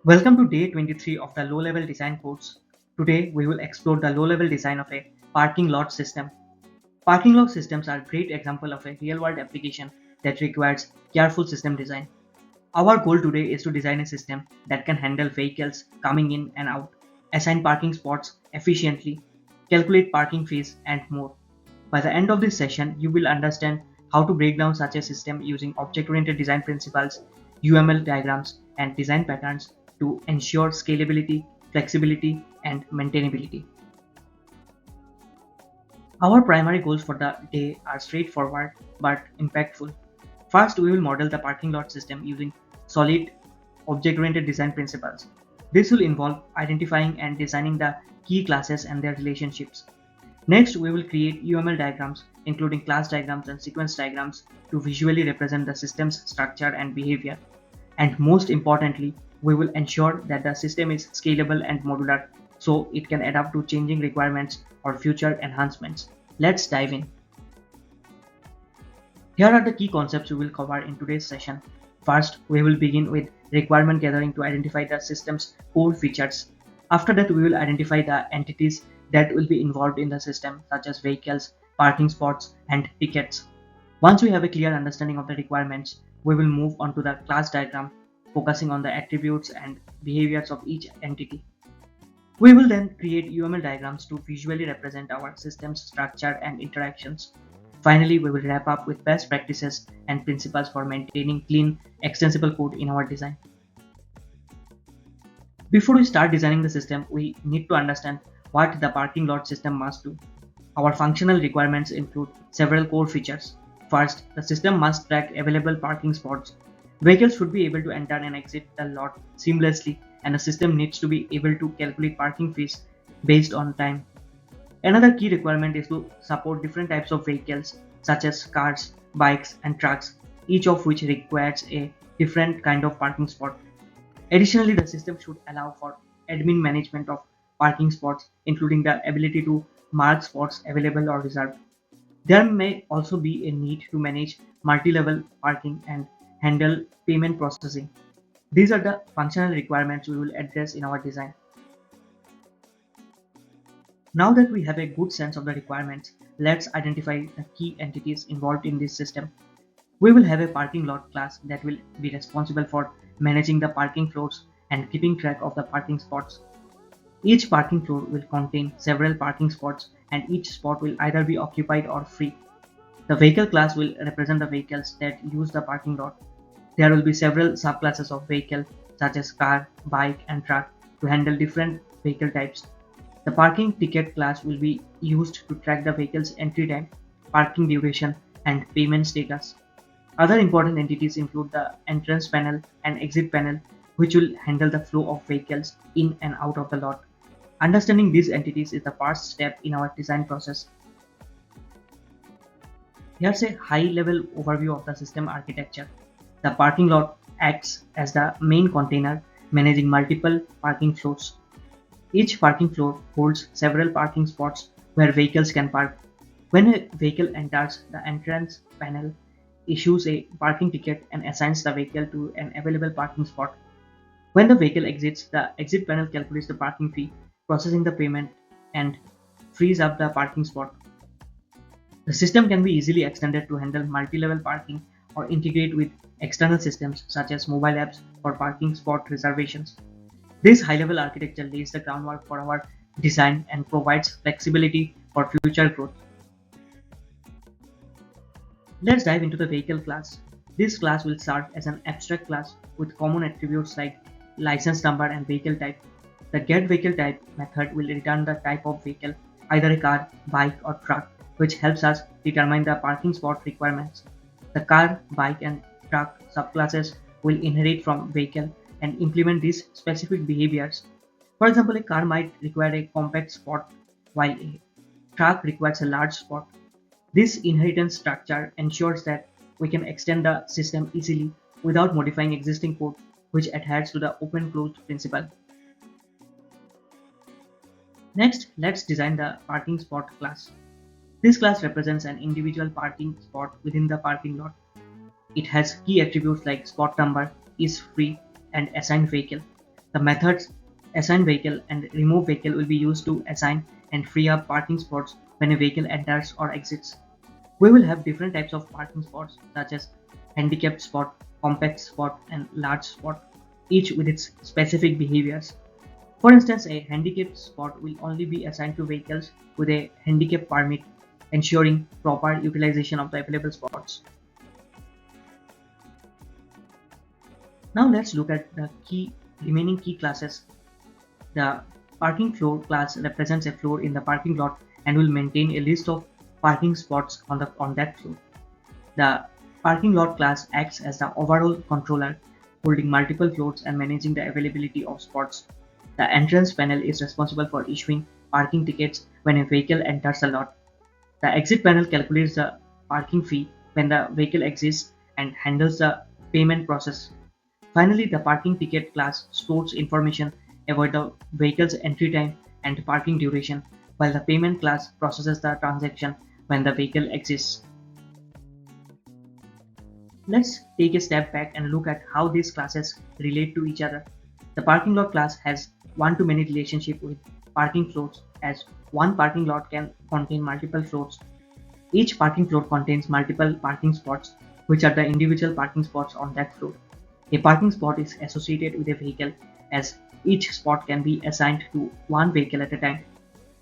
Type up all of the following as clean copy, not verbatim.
Welcome to day 23 of the low-level design course. Today we will explore the low-level design of a parking lot system. Parking lot systems are a great example of a real-world application that requires careful system design. Our goal today is to design a system that can handle vehicles coming in and out, assign parking spots efficiently, calculate parking fees, and more. By the end of this session, you will understand how to break down such a system using object-oriented design principles, UML diagrams, and design patterns to ensure scalability, flexibility, and maintainability. Our primary goals for the day are straightforward but impactful. First, we will model the parking lot system using solid object-oriented design principles. This will involve identifying and designing the key classes and their relationships. Next, we will create UML diagrams, including class diagrams and sequence diagrams, to visually represent the system's structure and behavior. And most importantly, we will ensure that the system is scalable and modular so it can adapt to changing requirements or future enhancements. Let's dive in. Here are the key concepts we will cover in today's session. First, we will begin with requirement gathering to identify the system's core features. After that, we will identify the entities that will be involved in the system, such as vehicles, parking spots, and tickets. Once we have a clear understanding of the requirements, we will move on to the class diagram, focusing on the attributes and behaviors of each entity. We will then create UML diagrams to visually represent our system's structure and interactions. Finally, we will wrap up with best practices and principles for maintaining clean, extensible code in our design. Before we start designing the system, we need to understand what the parking lot system must do. Our functional requirements include several core features. First, the system must track available parking spots. Vehicles should be able to enter and exit the lot seamlessly, and the system needs to be able to calculate parking fees based on time. Another key requirement is to support different types of vehicles, such as cars, bikes, and trucks, each of which requires a different kind of parking spot. Additionally, the system should allow for admin management of parking spots, including the ability to mark spots available or reserved. There may also be a need to manage multi-level parking and handle payment processing. These are the functional requirements we will address in our design. Now that we have a good sense of the requirements, let's identify the key entities involved in this system. We will have a parking lot class that will be responsible for managing the parking floors and keeping track of the parking spots. Each parking floor will contain several parking spots, and each spot will either be occupied or free. The vehicle class will represent the vehicles that use the parking lot. There will be several subclasses of vehicle, such as car, bike, and truck, to handle different vehicle types. The parking ticket class will be used to track the vehicle's entry time, parking duration, and payment status. Other important entities include the entrance panel and exit panel, which will handle the flow of vehicles in and out of the lot. Understanding these entities is the first step in our design process. Here's a high-level overview of the system architecture. The parking lot acts as the main container, managing multiple parking floors. Each parking floor holds several parking spots where vehicles can park. When a vehicle enters, the entrance panel issues a parking ticket and assigns the vehicle to an available parking spot. When the vehicle exits, the exit panel calculates the parking fee, processing the payment, and frees up the parking spot. The system can be easily extended to handle multi-level parking or integrate with external systems such as mobile apps for parking spot reservations. This high-level architecture lays the groundwork for our design and provides flexibility for future growth. Let's dive into the vehicle class. This class will serve as an abstract class with common attributes like license number and vehicle type. The getVehicleType method will return the type of vehicle, either a car, bike, or truck, which helps us determine the parking spot requirements. The car, bike, and truck subclasses will inherit from vehicle and implement these specific behaviors. For example, a car might require a compact spot while a truck requires a large spot. This inheritance structure ensures that we can extend the system easily without modifying existing code, which adheres to the open-closed principle. Next, let's design the parking spot class. This class represents an individual parking spot within the parking lot. It has key attributes like spot number, is free, and assigned vehicle. The methods assign vehicle and remove vehicle will be used to assign and free up parking spots when a vehicle enters or exits. We will have different types of parking spots such as handicapped spot, compact spot, and large spot, each with its specific behaviors. For instance, a handicapped spot will only be assigned to vehicles with a handicap permit, ensuring proper utilization of the available spots. Now let's look at the key remaining key classes. The parking floor class represents a floor in the parking lot and will maintain a list of parking spots on that floor. The parking lot class acts as the overall controller, holding multiple floors and managing the availability of spots. The entrance panel is responsible for issuing parking tickets when a vehicle enters a lot. The exit panel calculates the parking fee when the vehicle exits and handles the payment process. Finally, the parking ticket class stores information about the vehicle's entry time and parking duration, while the payment class processes the transaction when the vehicle exits. Let's take a step back and look at how these classes relate to each other. The parking lot class has one-to-many relationship with parking floors, as one parking lot can contain multiple floors. Each parking floor contains multiple parking spots, which are the individual parking spots on that floor. A parking spot is associated with a vehicle, as each spot can be assigned to one vehicle at a time.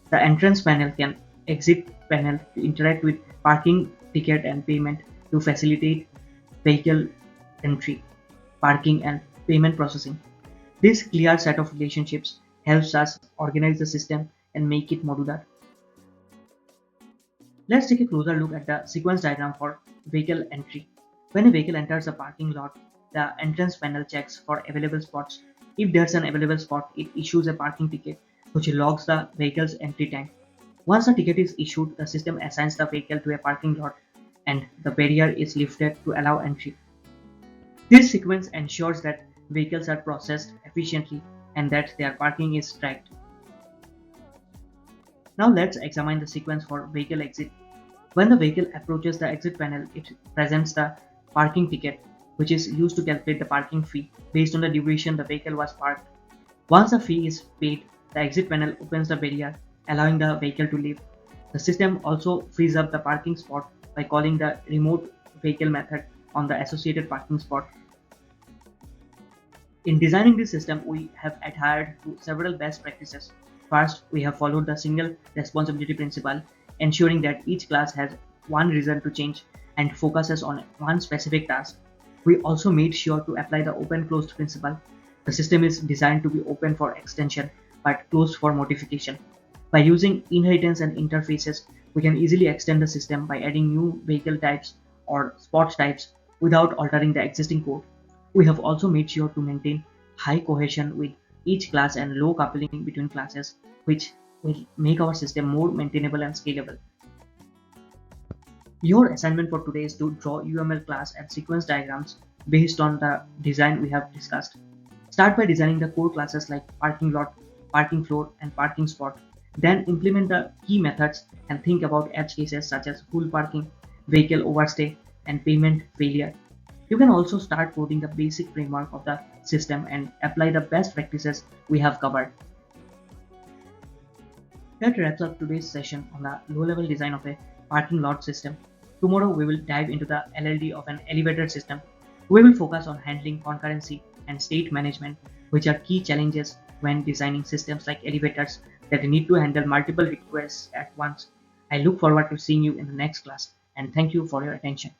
The entrance panel can exit panel to interact with parking ticket and payment to facilitate vehicle entry, parking, and payment processing. This clear set of relationships helps us organize the system and make it modular. Let's take a closer look at the sequence diagram for vehicle entry. When a vehicle enters a parking lot, the entrance panel checks for available spots. If there's an available spot, it issues a parking ticket which logs the vehicle's entry time. Once the ticket is issued, the system assigns the vehicle to a parking lot and the barrier is lifted to allow entry. This sequence ensures that vehicles are processed efficiently and that their parking is tracked. Now let's examine the sequence for vehicle exit. When the vehicle approaches the exit panel, it presents the parking ticket, which is used to calculate the parking fee based on the duration the vehicle was parked. Once the fee is paid, the exit panel opens the barrier, allowing the vehicle to leave. The system also frees up the parking spot by calling the remote vehicle method on the associated parking spot. In designing this system, we have adhered to several best practices. First, we have followed the single responsibility principle, ensuring that each class has one reason to change and focuses on one specific task. We also made sure to apply the open-closed principle. The system is designed to be open for extension but closed for modification. By using inheritance and interfaces, we can easily extend the system by adding new vehicle types or spot types without altering the existing code. We have also made sure to maintain high cohesion with each class and low coupling between classes, which will make our system more maintainable and scalable. Your assignment for today is to draw UML class and sequence diagrams based on the design we have discussed. Start by designing the core classes like parking lot, parking floor, and parking spot. Then implement the key methods and think about edge cases such as full parking, vehicle overstay, and payment failure. You can also start coding the basic framework of the system and apply the best practices we have covered. That wraps up today's session on the low-level design of a parking lot system. Tomorrow we will dive into the LLD of an elevator system. We will focus on handling concurrency and state management, which are key challenges when designing systems like elevators that need to handle multiple requests at once. I look forward to seeing you in the next class and thank you for your attention.